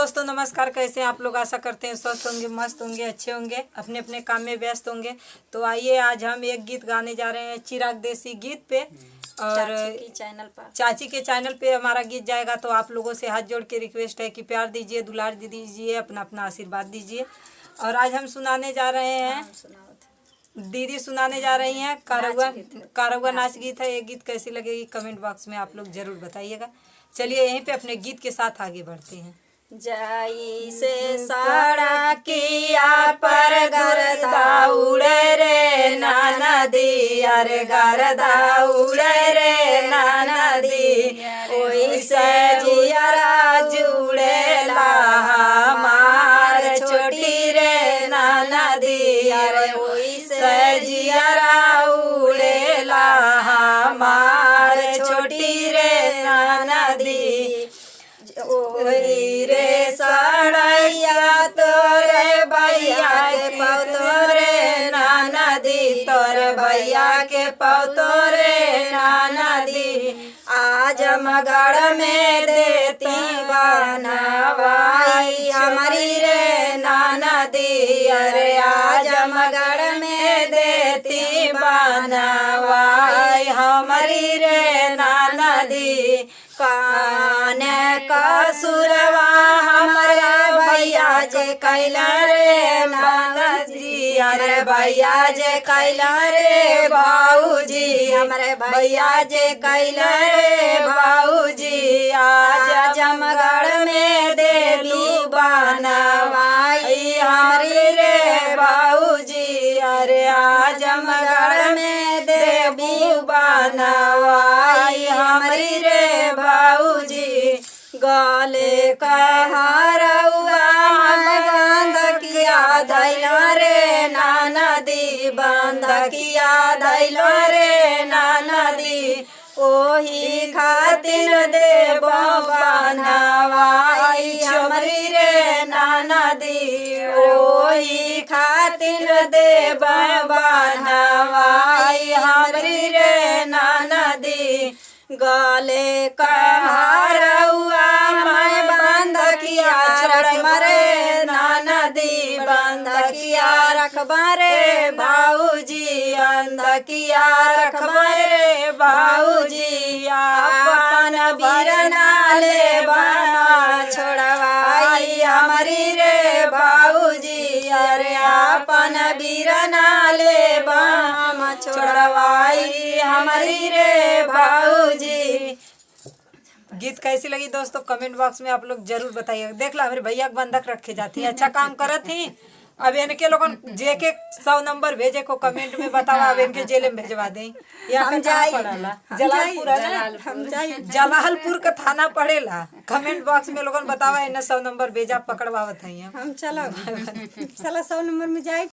दोस्तों नमस्कार, कैसे हैं आप लोग। आशा करते हैं स्वस्थ होंगे, मस्त होंगे, अच्छे होंगे, अपने अपने काम में व्यस्त होंगे। तो आइए आज हम एक गीत गाने जा रहे हैं चिराग देसी गीत पे, और चाची के चैनल पे हमारा गीत जाएगा। तो आप लोगों से हाथ जोड़ के रिक्वेस्ट है कि प्यार दीजिए, दुलार दीजिए, अपना अपना आशीर्वाद दीजिए। और आज हम सुनाने जा रहे हैं, दीदी सुनाने जा रही हैं कारौआ नाच गीत है। ये गीत कैसी लगेगी कमेंट बॉक्स में आप लोग जरूर बताइएगा। चलिए यहीं पे अपने गीत के साथ आगे बढ़ते हैं। जाई से सड़किया पर गरदा उड़े रे नाना दी, अरे गरदा उड़े रे नाना दी, ओई से जियरा जुड़ेला हमार छोटी रे नाना दी, अरे ओई से जियरा उड़ेला हमार छोटी रे नाना दी। ओही रे सड़ैया तोरे भैया के पौतोरे नाना दी, तोरे भैया के पौतोरे नाना दी, आज मगड़ में देती बनवाई हमारी रे नाना दी, अरे आज मगड़ में देती बनवाई हमारी रे नाना दी। कान का सुरवा हमारे भैया जे कैला रे नाना जी, अरे भैया जे कैला रे भाऊजी, हमारे भैया जे कैला रे भाऊजी, आज जमगढ़ में देलू बनवाई हमारी रे भाऊजी, अरे आज जमगढ़ में देबू बनवाई हमारी रे भाऊजी। गले का हारौआ बंद किया धैलो रे नाना दी, बंद किया धैलो रे नाना दी, ओही खातिर देव बनवाई हमारी रे नाना दी, ओही खातिर देव बनवाई हमारी रे नाना दी। गले का हारौआ मैं बंद किया रखबा रे नाना दी, बंद किया रखबा रे भाऊजी, बंद किया रखबा रे भाऊजी, अपन बीरना ले बना छोड़वाई हमारी रे भाऊजी, अरे अपन बीरना ले बना छोड़वाई हमारी रे भाऊजी। गीत कैसी लगी दोस्तों कमेंट बॉक्स में आप लोग जरूर बताइएगा। देख ला मेरे भैया बंधक रखे जाती है, अच्छा काम करत ही। अब इनके लोगन जे के 100 नंबर भेजे को कमेंट में बतावा, अब इनके जेल में भेजवा दें। या हम जाई जलालपुर जलालपुर का थाना पड़ेला। कमेंट बॉक्स में लोगन बतावा इन्हें 100 नंबर भेजा पकड़वावत है। हम चलो 100 नंबर में जाए।